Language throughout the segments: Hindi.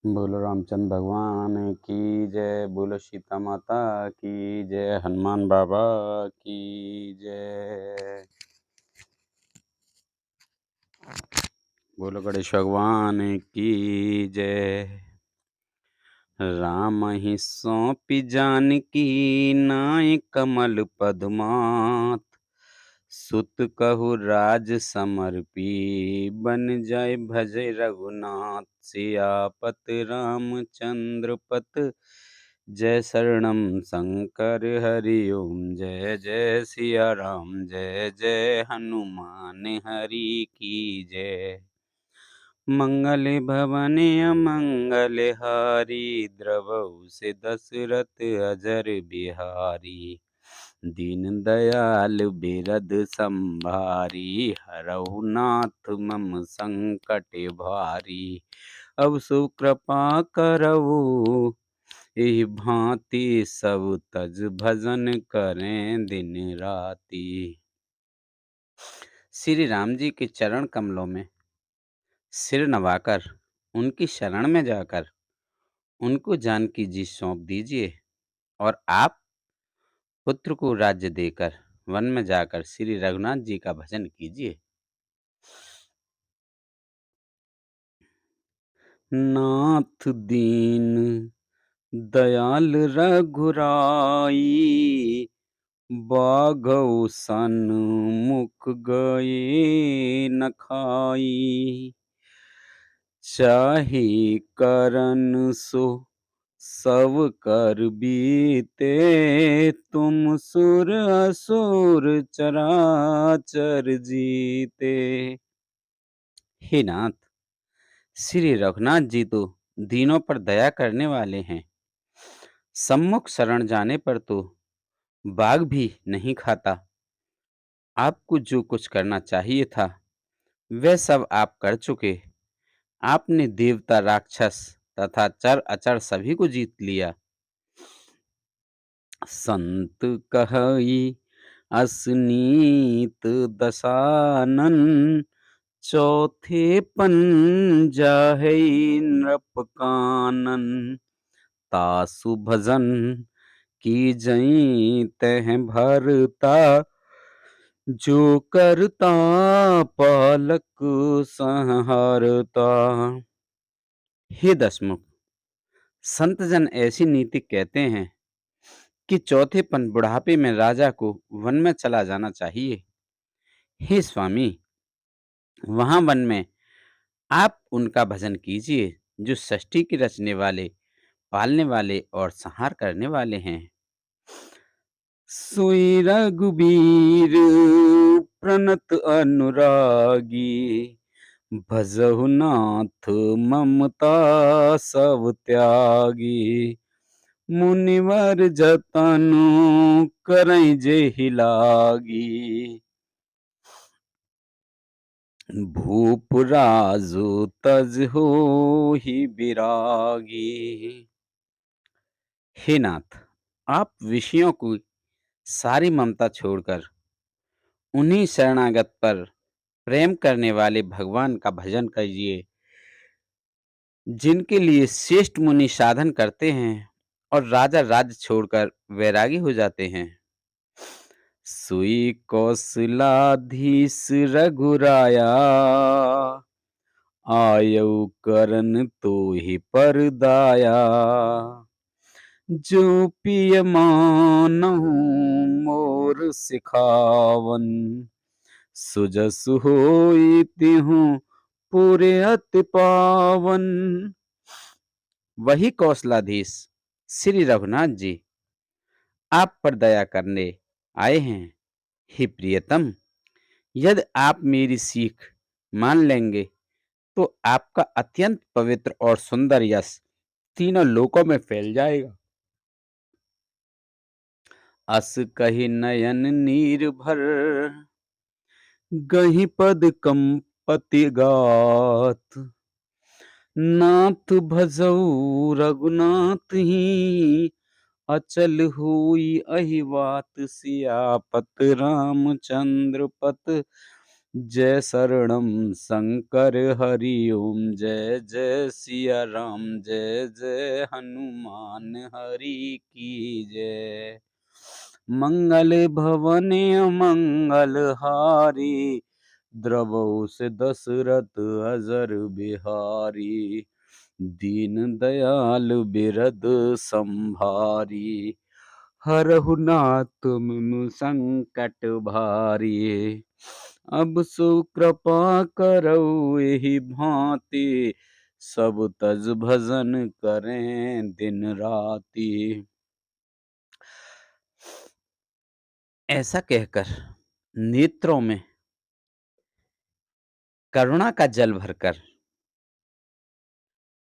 बोलो रामचंद्र भगवान की जय, बोलो सीता माता की जय, हनुमान बाबा की जय, बोलो गणेश भगवान की जय। राम ही सौंपी जानकी नाय कमल पदमात, सुत कहु राज समर्पी बन जाय भजै रघुनाथ। सियापत रामचंद्र पत जय, शरणम शंकर हरि ओम। जय जय सिया राम, जय जय हनुमान हरि की जय। मंगल भवन अमंगल हारी, द्रवहु से दशरथ अजर बिहारी। दीन दयाल बिरद संभारी, हरहु नाथ मम संकट भारी। अब सुकृपा करहु एहि भांति, सब तज भजन करें दिन राति। श्री राम जी के चरण कमलों में सिर नवाकर, उनकी शरण में जाकर उनको जानकी जी सौंप दीजिए और आप पुत्र को राज्य देकर वन में जाकर श्री रघुनाथ जी का भजन कीजिए। नाथ दीन दयाल रघुराई, बाघौ सन मुख गए न खाई। चाहे करन सो सब कर बीते, तुम सुर असुर चराचर जीते। हे नाथ, श्री रघुनाथ जी तो दीनों पर दया करने वाले हैं। सम्मुख शरण जाने पर तो बाघ भी नहीं खाता। आपको जो कुछ करना चाहिए था वह सब आप कर चुके। आपने देवता, राक्षस तथा चर अचर सभी को जीत लिया। संत कहई असनीत दसानन, चौथे पंजा है नृप कानन। तासु भजन की जई तह भरता, जो करता पालक संहारता। हे दशमुख, संतजन ऐसी नीति कहते हैं कि चौथेपन बुढ़ापे में राजा को वन में चला जाना चाहिए। हे स्वामी, वहां वन में आप उनका भजन कीजिए जो सृष्टि की रचने वाले, पालने वाले और संहार करने वाले हैं। सोई रघुबीर प्रणत अनुरागी, भजहु नाथ ममता सब त्यागी। मुनिवर जतनु करई जेहि लागी, भूप राजु तज होहि बिरागी। हे नाथ, आप विषयों की सारी ममता छोड़कर उन्हीं शरणागत पर प्रेम करने वाले भगवान का भजन कीजिए, जिनके लिए श्रेष्ठ मुनि साधन करते हैं और राजा राज्य छोड़कर वैरागी हो जाते हैं। सुई कौशलाधीश रघुराया, आयउ करन तो ही पर दाया। जो पिय मानहु मोर सिखावन, सुजसु होई तिहु पूरे अति पावन। वही कौशलाधीश श्री रघुनाथ जी आप पर दया करने आए हैं। हे प्रियतम, यदि आप मेरी सीख मान लेंगे तो आपका अत्यंत पवित्र और सुंदर यश तीनों लोकों में फैल जाएगा। अस कहि नयन नीर भर, गहि पद कंपति गात। नाथ भजऊ रघुनाथ ही, अचल हुई अहिवात। सियापत रामचंद्र पत जय शरणम शंकर हरि ओम, जय जय सिया राम, जय जय हनुमान हरि की जय। मंगल भवन मंगल हारी, द्रवहु से दशरथ अजर बिहारी। दीन दयाल बिरद संभारी, हरहु नाथ मम संकट भारी। अब सु कृपा करौ एहि भांति, सब तज भजन करें दिन राति। ऐसा कहकर नेत्रों में करुणा का जल भरकर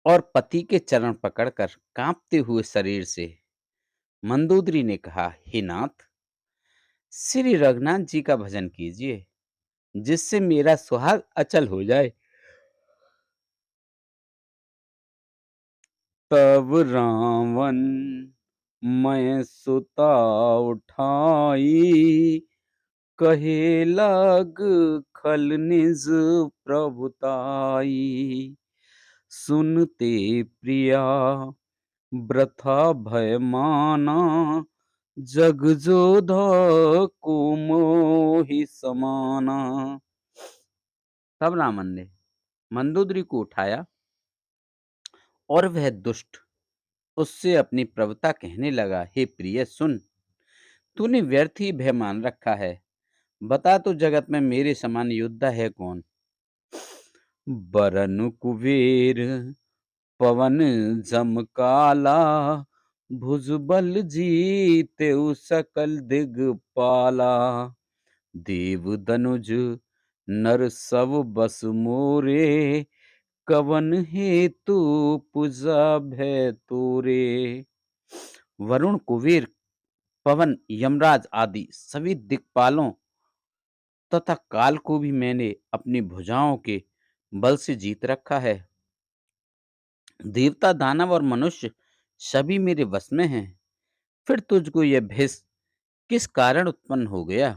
और पति के चरण पकड़कर कांपते हुए शरीर से मंदोदरी ने कहा, हे नाथ, श्री रघुनाथ जी का भजन कीजिए, जिससे मेरा सुहाग अचल हो जाए। तब रावण मैं सुता उठाई, कहे लग खल निज प्रभुताई। सुनते प्रिया वृथा भय माना, जग जोधा को मोहि समाना। तब रावण ने मंदोदरी को उठाया और वह दुष्ट उससे अपनी प्रभुता कहने लगा, हे प्रिय सुन, तूने व्यर्थ ही भय मान रखा है। बता तो जगत में मेरे समान योद्धा है कौन। बरनु कुबेर पवन जम काला, भुजबल जीतेउ सकल दिगपाला। देव दनुज नर सब बस मोरे, कवन हेतु पुजा भय तोरे। वरुण कुबेर पवन यमराज आदि सभी दिक्पालों तथा काल को भी मैंने अपनी भुजाओं के बल से जीत रखा है। देवता दानव और मनुष्य सभी मेरे वश में हैं। फिर तुझको यह भय किस कारण उत्पन्न हो गया।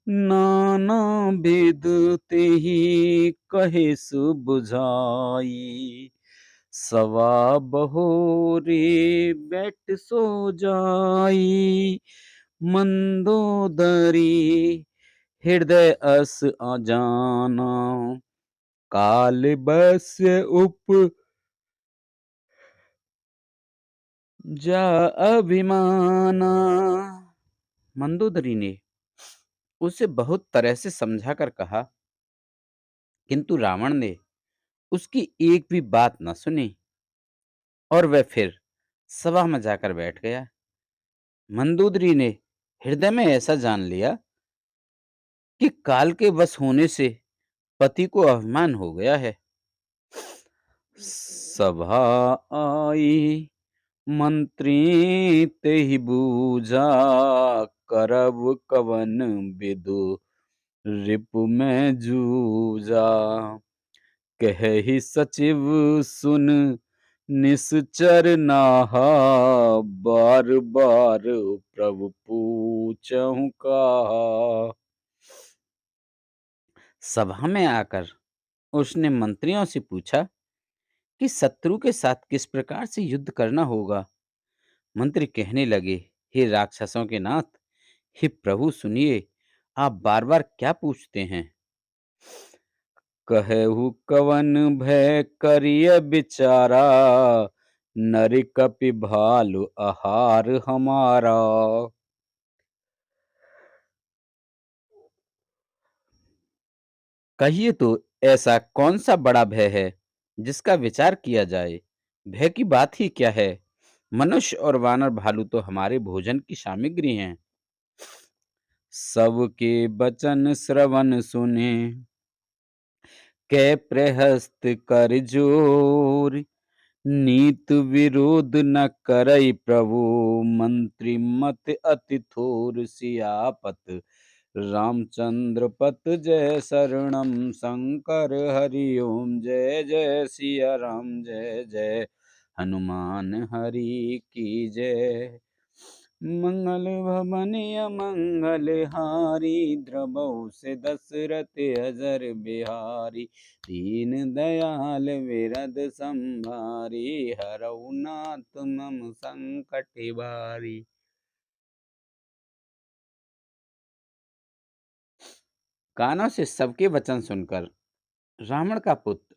नाना भेद तेहि कहे सुबुझाई, सवा बहोरे बैठ सो जाई। मंदोदरी हृदय अस अजाना, काल बस उप जा अभिमाना। मंदोदरी ने उसे बहुत तरह से समझा कर कहा, किंतु रावण ने उसकी एक भी बात न सुनी और वह फिर सभा में जाकर बैठ गया। मंदोदरी ने हृदय में ऐसा जान लिया कि काल के वश होने से पति को अभिमान हो गया है। सभा आई मंत्री तेहि बूझा, करब कवन विदु रिपु में जूझा। कहि सचिव सुन निश्चर नाहा, बार बार प्रभु पूछहु कहा। सभा में आकर उसने मंत्रियों से पूछा कि शत्रु के साथ किस प्रकार से युद्ध करना होगा। मंत्री कहने लगे, हे राक्षसों के नाथ, हे प्रभु सुनिए, आप बार बार क्या पूछते हैं। कहहु कवन भय करिय बिचारा, नर कपि भालु आहार हमारा। कहिए तो ऐसा कौन सा बड़ा भय है जिसका विचार किया जाए। भय की बात ही क्या है। मनुष्य और वानर भालू तो हमारे भोजन की सामग्री हैं। सबके बचन श्रवण सुने, कै प्रहस्त कर जोर। नीत विरोध न करई प्रभु, मंत्री मत अति थोर। सियापत रामचंद्र पत जय शरणम शंकर हरि ओम, जय जय सिया राम, जय जय हनुमान हरि की जय। मंगल भवन अमंगल हारी, द्रवौ से दशरथ अजर बिहारी। दीन दयाल विरद संभारी, हरऊ नाथ मम संकट बारी। कानों से सबके वचन सुनकर रावण का पुत्र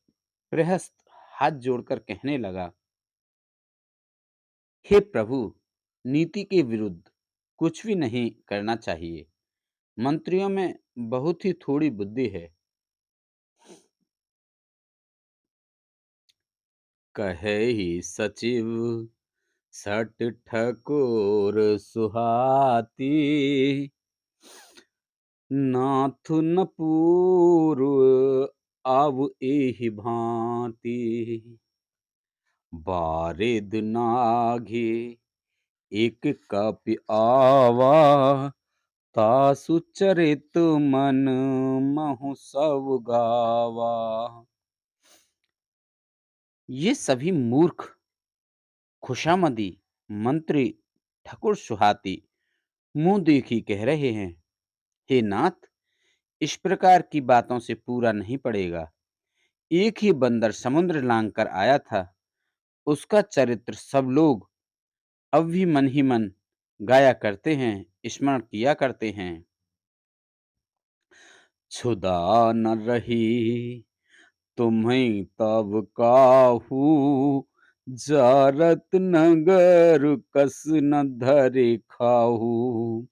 प्रहस्त हाथ जोड़कर कहने लगा, हे प्रभु, नीति के विरुद्ध कुछ भी नहीं करना चाहिए। मंत्रियों में बहुत ही थोड़ी बुद्धि है। कहे ही सचिव सठ ठकुर सुहाती, नाथ न पूर्व आव एहि भांति। बारिद नाघे एक कपि आवा, तासु चरित मन महु सब गावा। ये सभी मूर्ख खुशामदी मंत्री ठकुर सुहाती मुंह देखी कह रहे हैं, हे नाथ, इस प्रकार की बातों से पूरा नहीं पड़ेगा। एक ही बंदर समुद्र लांग कर आया था, उसका चरित्र सब लोग अब भी मन ही मन गाया करते हैं, स्मरण किया करते हैं। छुदा न रही तुम्हें तब काहू, जारत नगर कस न धरे खाहू।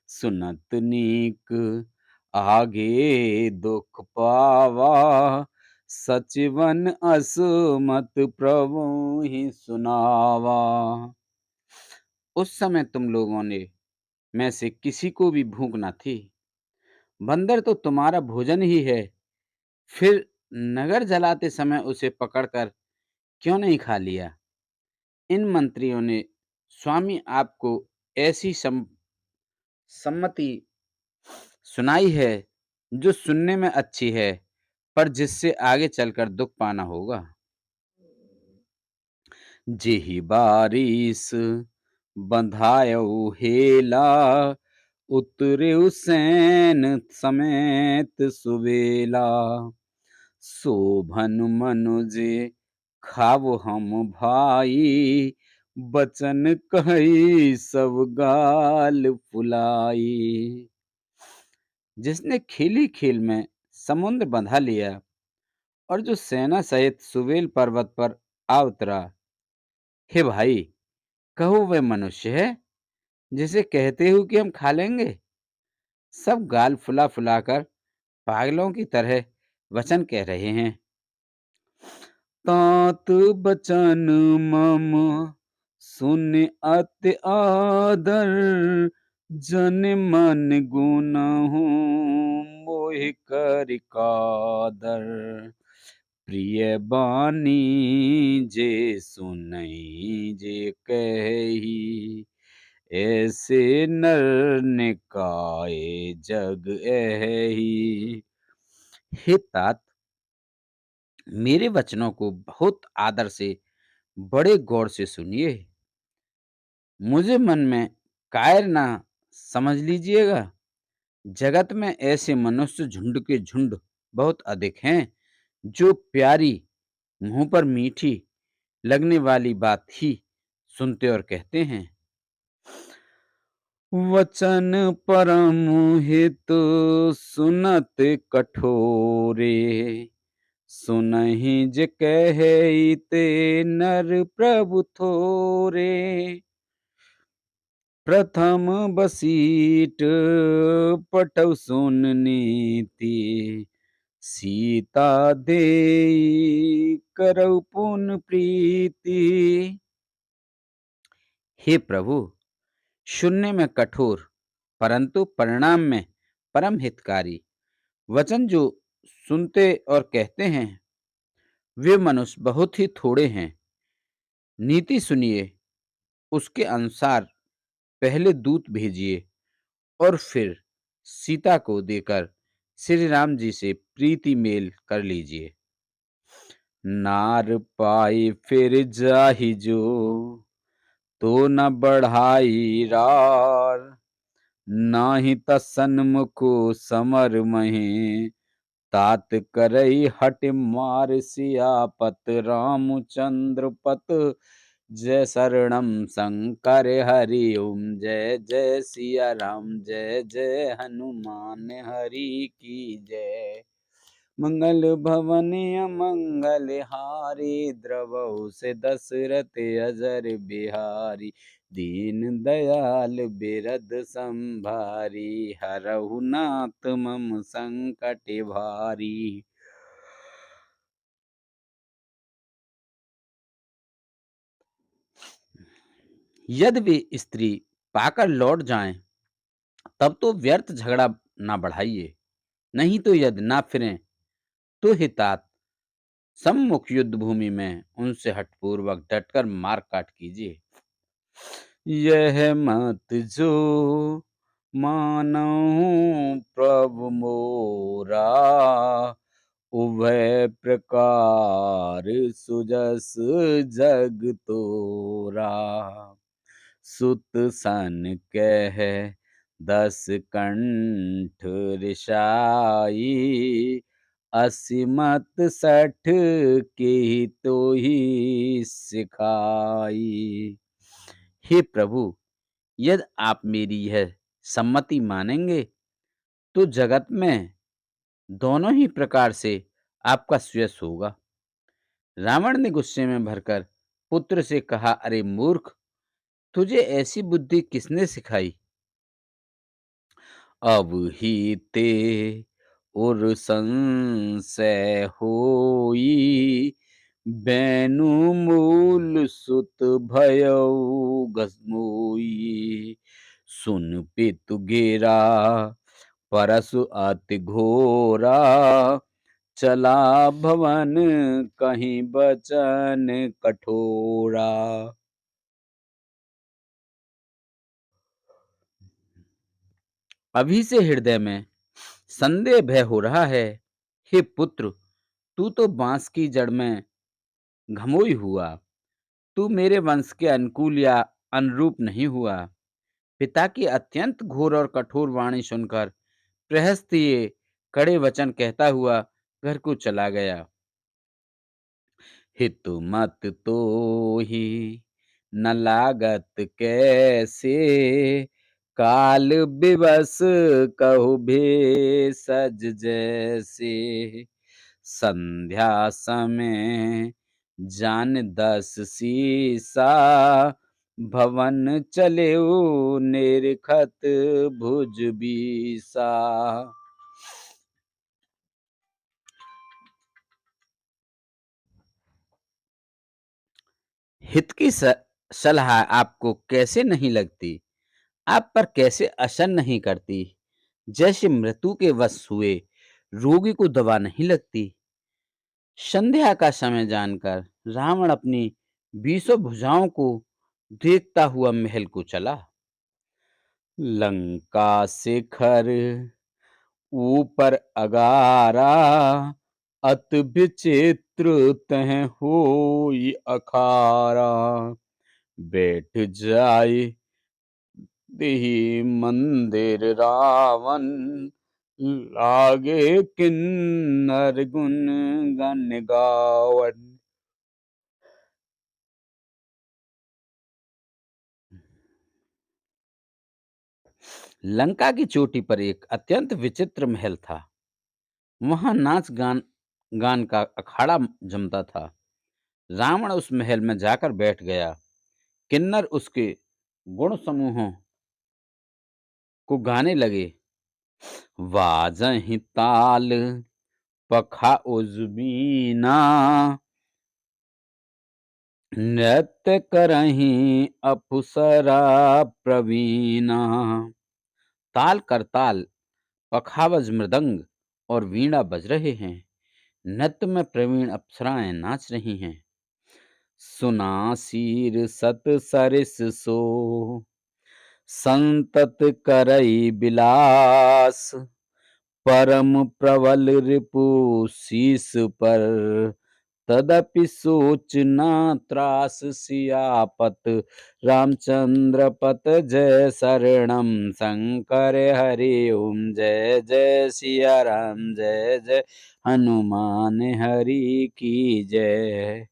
सुनत नीक आगे दुख पावा, सचिवन असमत प्रभु ही सुनावा। उस समय तुम लोगों ने में से किसी को भी भूख न थी। बंदर तो तुम्हारा भोजन ही है, फिर नगर जलाते समय उसे पकड़कर क्यों नहीं खा लिया? इन मंत्रियों ने स्वामी आपको ऐसी सम्मति सुनाई है जो सुनने में अच्छी है, पर जिससे आगे चलकर दुख पाना होगा। जेहि बारिश बंधायउ हेला, उतरेउ सैन समेत सुबेला। शोभन मनुज खाव हम भाई, बचन कही सब गाल फुलाई। जिसने खेली खेल में समुद्र बंधा लिया और जो सेना सहित सुवेल पर्वत पर आ उतरा, हे भाई, कहो वह मनुष्य है जिसे कहते हो कि हम खा लेंगे? सब गाल फुला फुलाकर पागलों की तरह वचन कह रहे हैं। तात बचन मम सुन अति आदर, जन मन गुनहु मोहि करि कादर। प्रिय बानी जे सुनई जे कही, ऐसे नर निकाय जग एहि। हे तात, मेरे वचनों को बहुत आदर से बड़े गौर से सुनिए। मुझे मन में कायर ना समझ लीजिएगा। जगत में ऐसे मनुष्य झुंड के झुंड बहुत अधिक हैं, जो प्यारी मुंह पर मीठी लगने वाली बात ही सुनते और कहते हैं। वचन परम हित सुनत कठोरे, सुनहि जे कहे ते नर प्रभु थोरे। प्रथम बसीट पटौ सुन नीति, सीता देई करौ पुन प्रीति। हे प्रभु, सुनने में कठोर परंतु परिणाम में परम हितकारी वचन जो सुनते और कहते हैं, वे मनुष्य बहुत ही थोड़े हैं। नीति सुनिए, उसके अनुसार पहले दूत भेजिए और फिर सीता को देकर श्री राम जी से प्रीति मेल कर लीजिए। नार पाई फिर जाहि जो, तो न बढ़ाई रार, नाही त सन्मुखो समर मही, तात करई हट मार सियापत, रामचंद्र पत जय शरणम शंकर हरि ओम, जय जय सिया राम, जय जय हनुमान हरि की जय। मंगल भवन अमंगल हारी, द्रवहु से दशरथ अजर बिहारी, दीन दयाल बिरद संभारी, हरहु नाथ मम संकट भारी। यदि वे स्त्री पाकर लौट जाएं, तब तो व्यर्थ झगड़ा ना बढ़ाइए, नहीं तो यदि ना फिरें तो हितात सम्मुख युद्ध भूमि में उनसे हठपूर्वक डटकर मार काट कीजिए। यह मत जो मानहु प्रभु मोरा, उभय प्रकार सुजस जग तोरा, सुत सन कह दस कंठ रिसाई, असीमत सठ के तो ही सिखाई। हे प्रभु, यदि आप मेरी यह सम्मति मानेंगे तो जगत में दोनों ही प्रकार से आपका श्रेयस होगा। रावण ने गुस्से में भरकर पुत्र से कहा, अरे मूर्ख, तुझे ऐसी बुद्धि किसने सिखाई? अब ही ते उर संशय होई, बैनु मूल सुत भयउ घसमोई, सुन पितु गेरा परसु अति घोरा, चला भवन कहीं बचन कठोरा। अभी से हृदय में संदेह भय हो रहा है। हे पुत्र, तू तो बांस की जड़ में घमोई हुआ, तू मेरे वंश के अनुकूल या अनुरूप नहीं हुआ। पिता की अत्यंत घोर और कठोर वाणी सुनकर प्रहस्त ये कड़े वचन कहता हुआ घर को चला गया। हितु मत तो ही न लागत कैसे, काल बिवस कहु भेषज जैसे, संध्या समय जान दस सीसा, भवन चलेऊ निरखत भुज बीसा। हित की सलाह आपको कैसे नहीं लगती, आप पर कैसे असर नहीं करती? जैसे मृत्यु के वश हुए रोगी को दवा नहीं लगती। संध्या का समय जानकर रावण अपनी 20 भुजाओं को देखता हुआ महल को चला। लंका शिखर ऊपर अगारा, अति विचित्र तह होई अखारा, बैठ जाए देहि मंदिर रावण, लागे किन्नर गुण गन गावन। लंका की चोटी पर एक अत्यंत विचित्र महल था। वहां नाच गान गान का अखाड़ा जमता था। रावण उस महल में जाकर बैठ गया। किन्नर उसके गुण समूहों को गाने लगे। वाजहि ताल पखा उजबीना, नृत्य करहीं अप्सरा प्रवीणा। ताल करताल, पखावज मृदंग और वीणा बज रहे हैं। नृत्य में प्रवीण अप्सराएं नाच रही हैं। सुना शीर सत सरिस सो, संतत करई बिलास, परम प्रबल रिपु शीस पर, तदपि सोचना त्रास सियापत, रामचंद्र पत जय शरणम शंकर हरि ओम, जय जय सिया राम, जय जय हनुमान हरि की जय।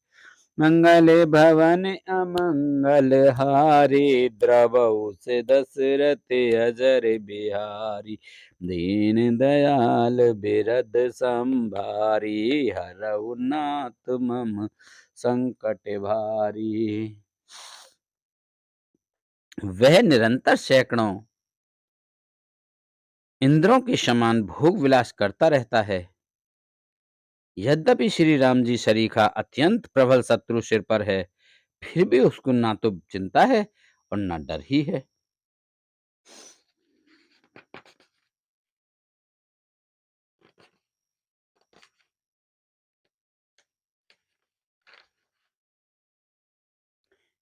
मंगल भवन अमंगल हारी, द्रवहु से दशरथ अजर बिहारी, दीन दयाल बिरद संभारी, हरहु नाथ मम संकट भारी। वह निरंतर सैकड़ों इंद्रों के समान भोग विलास करता रहता है। यद्यपि श्री राम जी सरीखा अत्यंत प्रबल शत्रु सिर पर है, फिर भी उसको ना तो चिंता है और ना डर ही है।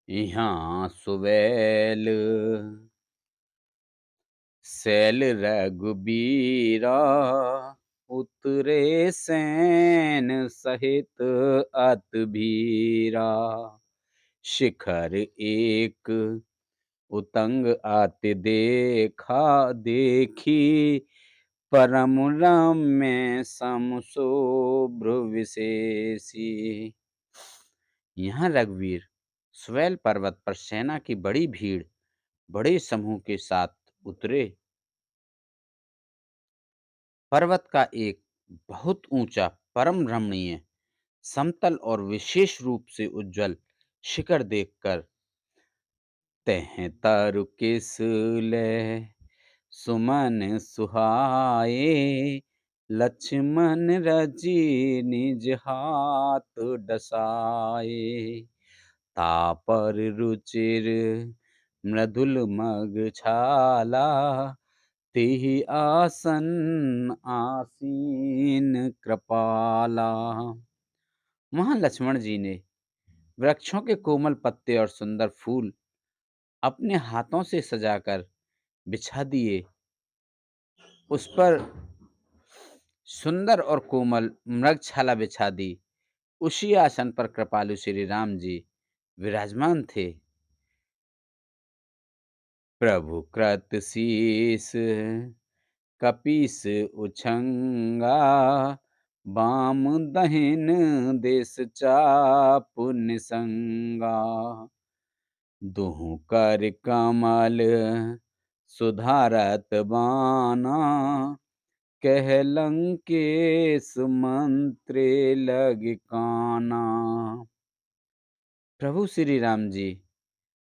यहाँ सुबेल सैल रघुबीरा, उतरे सैन सहित अत भीरा, शिखर एक उतंग आते देखा, देखी परम रम्य सम शुभ्र विशेषी। यहाँ रघुवीर स्वेल पर्वत पर सेना की बड़ी भीड़ बड़े समूह के साथ उतरे। पर्वत का एक बहुत ऊंचा परम रमणीय समतल और विशेष रूप से उज्जवल शिखर देखकर तह तरु किस ले सुमन सुहाए, लक्ष्मण रजी निज हाथ डसाए, तापर रुचिर मृदुल मग छाला, तेहि आसन आसीन कृपाला। वहां लक्ष्मण जी ने वृक्षों के कोमल पत्ते और सुंदर फूल अपने हाथों से सजाकर बिछा दिए। उस पर सुंदर और कोमल मृगछाला बिछा दी। उसी आसन पर कृपालु श्री राम जी विराजमान थे। प्रभु कृत शीस कपीस उछंगा, बाम दहिन देश चापु निसंगा, दुहु कर कमल सुधारत बाना, कह लंकेश मंत्रे लग काना। प्रभु श्री राम जी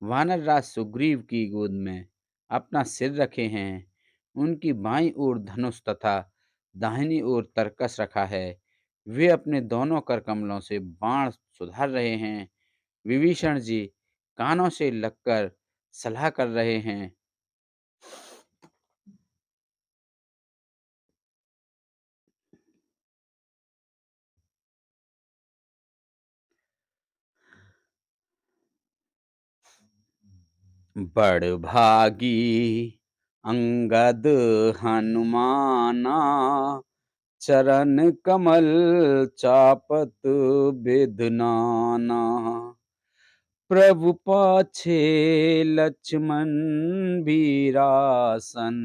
वानर राज सुग्रीव की गोद में अपना सिर रखे हैं। उनकी बाईं ओर धनुष तथा दाहिनी ओर तरकस रखा है। वे अपने दोनों कर कमलों से बाण सुधार रहे हैं। विभीषण जी कानों से लगकर सलाह कर रहे हैं। बड़ भागी अंगद हनुमाना, चरण कमल चापत बिधनाना, प्रभु पाछे लक्ष्मण वीरासन,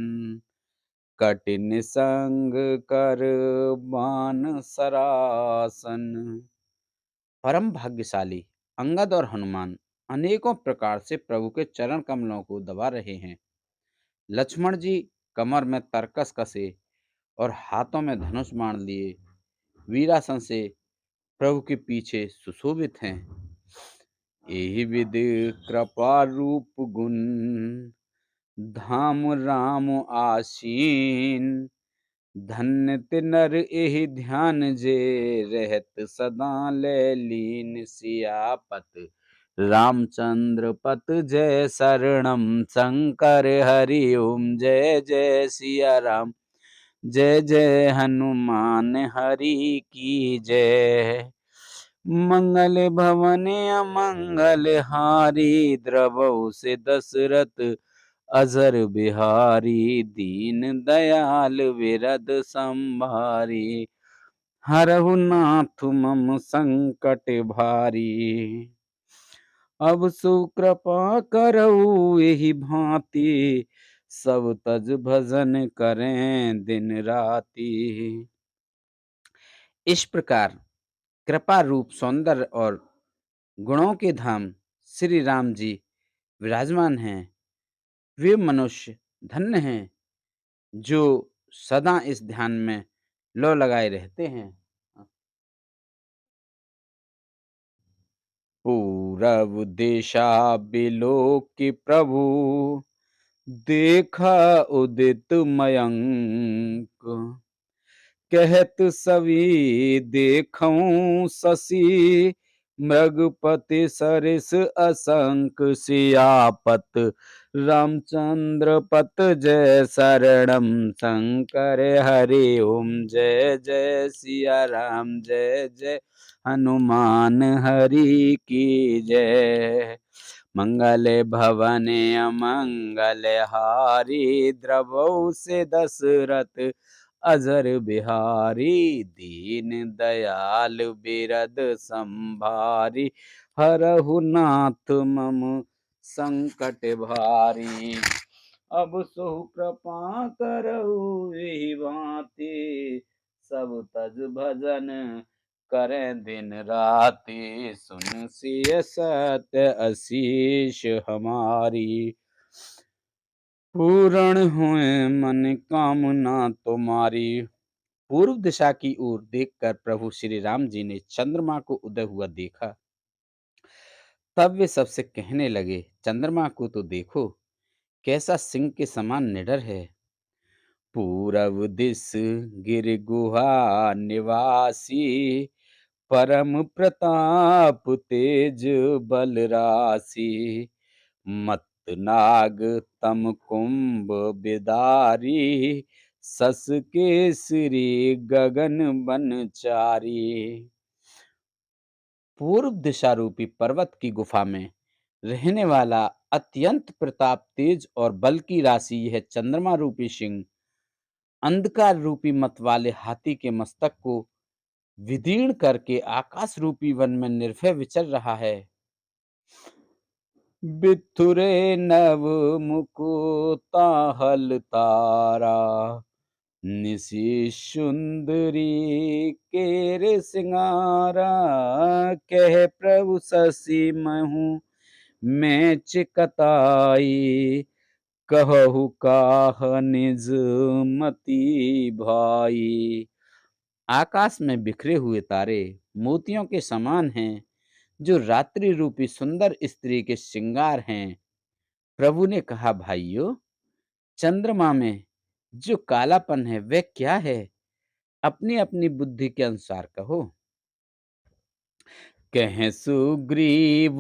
कठिन संग कर बान सरासन। परम भाग्यशाली अंगद और हनुमान अनेकों प्रकार से प्रभु के चरण कमलों को दबा रहे हैं। लक्ष्मण जी कमर में तरकस कसे और हाथों में धनुष बाण लिए वीरासन से प्रभु के पीछे सुशोभित हैं। एहि विधि कृपा रूप गुण, धाम राम आसीन, धन्य तिनर एहि ध्यान जे, रहत सदा ले लीन सियापत, रामचंद्र पत जय शरणम शंकर हरि ओम, जय जय सिया राम, जय जय हनुमान हरि की जय। मंगल भवन अमंगल हारी, द्रवहु से दशरथ अजर बिहारी, दीन दयाल विरद संभारी, हरहु नाथ मम संकट भारी। अब सुकृपा करऊ एहि भांति, सब तज भजन करें दिन राति। इस प्रकार कृपा रूप सौंदर्य और गुणों के धाम श्री राम जी विराजमान हैं। वे मनुष्य धन्य हैं जो सदा इस ध्यान में लो लगाए रहते हैं। पूरब दिशा बिलोक प्रभु, देखा उदित मयंक। कहत सभी देखऊं शशि, मृगपति सरिस असंक। सियापत रामचंद्र पत जय शरणम शंकर। हरि ओम जय जय सिया राम, जय जय हनुमान हरि की जय। मंगल भवन अमंगल हारी, द्रवौ से दशरथ अजर बिहारी। दीन दयाल बिरद संभारी, हरहु नाथ मम संकट भारी। अब सो कृपा करहु एहि भांति, सब तज भजन करें दिन राति। सुन सिय सत्य असीष हमारी, पूर्ण हुए मन कामना तुम्हारी। पूर्व दिशा की ओर देखकर प्रभु श्री राम जी ने चंद्रमा को उदय हुआ देखा। तब वे सबसे कहने लगे, चंद्रमा को तो देखो, कैसा सिंह के समान निडर है। पूरब दिस गिर गुहा निवासी, परम प्रताप तेज बल राशि। मत नाग तम कुंभ बिदारी, सस के श्री गगन बनचारी। पूर्व दिशा रूपी पर्वत की गुफा में रहने वाला अत्यंत प्रताप तेज और बल की राशि यह चंद्रमा रूपी सिंह अंधकार रूपी मत वाले हाथी के मस्तक को विदीर्ण करके आकाश रूपी वन में निर्भय विचर रहा है। बिथुरे नव मुकुताहल तारा, निशि सुंदरी केर सिंगारा। कह प्रभु शशि महु मैं चिकताई, कहु काह निज मति भाई। आकाश में बिखरे हुए तारे मोतियों के समान हैं, जो रात्रि रूपी सुंदर स्त्री के श्रृंगार हैं। प्रभु ने कहा, भाइयों, चंद्रमा में जो कालापन है वह क्या है? अपनी अपनी बुद्धि के अनुसार कहो। कहें सुग्रीव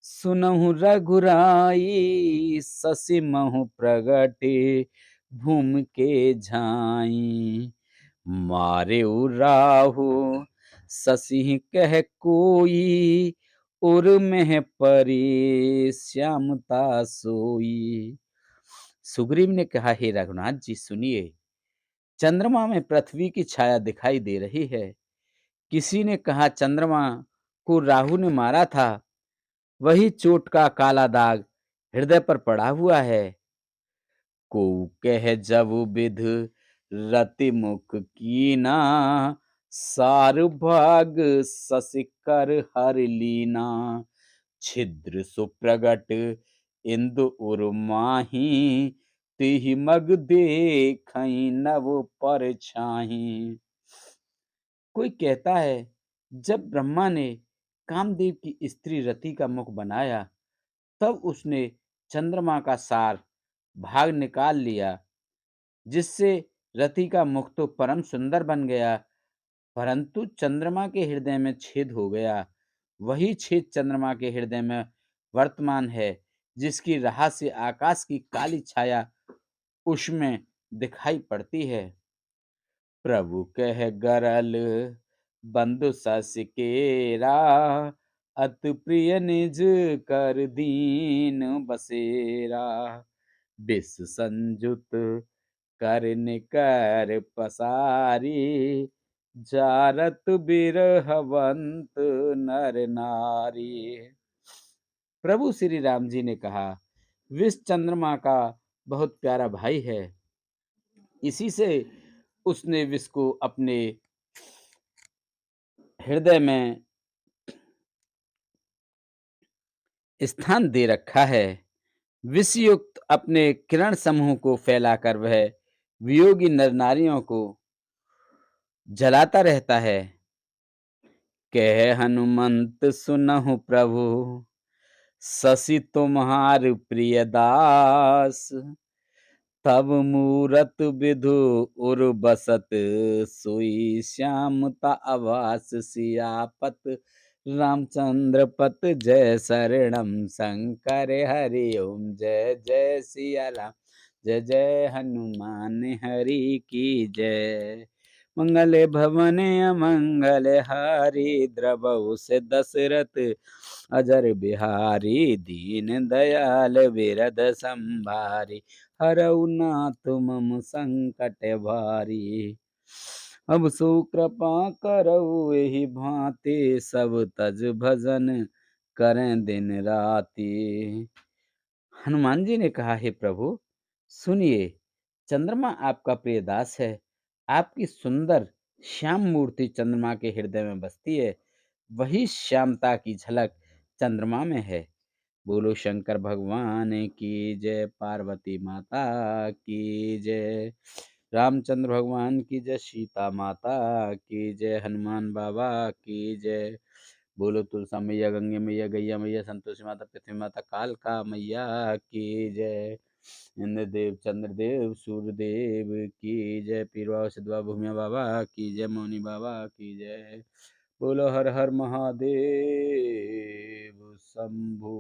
सुनहु रघुराई, शशि महु प्रगटे भूमि के झाई। मारे राहु शशि कह कोई, उर में परी श्यामता सोई। सुग्रीव ने कहा, हे रघुनाथ जी सुनिए, चंद्रमा में पृथ्वी की छाया दिखाई दे रही है। किसी ने कहा चंद्रमा को राहु ने मारा था, वही चोट का काला दाग हृदय पर पड़ा हुआ है। को कह जब विध रति मुख कीना, सार भाग ससिकर हर लीना। छिद्र सुप्रगट इंदु उर माही, तिहि मग देखई नव पर छाही। कोई कहता है जब ब्रह्मा ने कामदेव की स्त्री रति का मुख बनाया, तब उसने चंद्रमा का सार भाग निकाल लिया, जिससे रति का मुख तो परम सुंदर बन गया, परंतु चंद्रमा के हृदय में छेद हो गया। वही छेद चंद्रमा के हृदय में वर्तमान है, जिसकी राह से आकाश की काली छाया उसमें दिखाई पड़ती है। प्रभु कह गरल बंधु सस केरा, अति प्रिय निज कर दीन बसेरा। विष संजुत कर निकर पसारी, जारत बिरहवंत नर नारी। प्रभु श्री राम जी ने कहा, विष चंद्रमा का बहुत प्यारा भाई है। इसी से उसने विष को अपने हृदय में स्थान दे रखा है। विषयुक्त अपने किरण समूह को फैलाकर वह वियोगी नर नारियों को जलाता रहता है। कह हनुमंत सुनहु प्रभु, शशि तुम्हार प्रिय दास। तब मूरत विधु उर बसत, सोई श्यामता आवास। सियापत रामचंद्र पत, जय शरणम शंकर हरि ओम। जय जय सिया राम, जय जय हनुमान हरि की जय। मंगल भवन अमंगल हारी, द्रवहु से दशरथ अजर बिहारी। दीन दयाल बिरद संभारी, हरऊ नाथ मम संकट भारी। अब सो कृपा करऊ एहि भांति, सब तज भजन करें दिन राति। हनुमान जी ने कहा, हे प्रभु सुनिए, चंद्रमा आपका प्रिय दास है। आपकी सुंदर श्याम मूर्ति चंद्रमा के हृदय में बसती है। वही श्यामता की झलक चंद्रमा में है। बोलो शंकर भगवान की जय, पार्वती माता की जय, रामचंद्र भगवान की जय, सीता माता की जय, हनुमान बाबा की जय। बोलो तुलसा मैया, गंगे मैया, गैया मैया, संतोषी माता, पृथ्वी माता, कालका मैया की जय। इंद्रदेव, चंद्रदेव, सूर्यदेव की जय। पीरवा सिद्धवा भूमिया बाबा की जय, मौनी बाबा की जय। बोलो हर हर महादेव शंभू।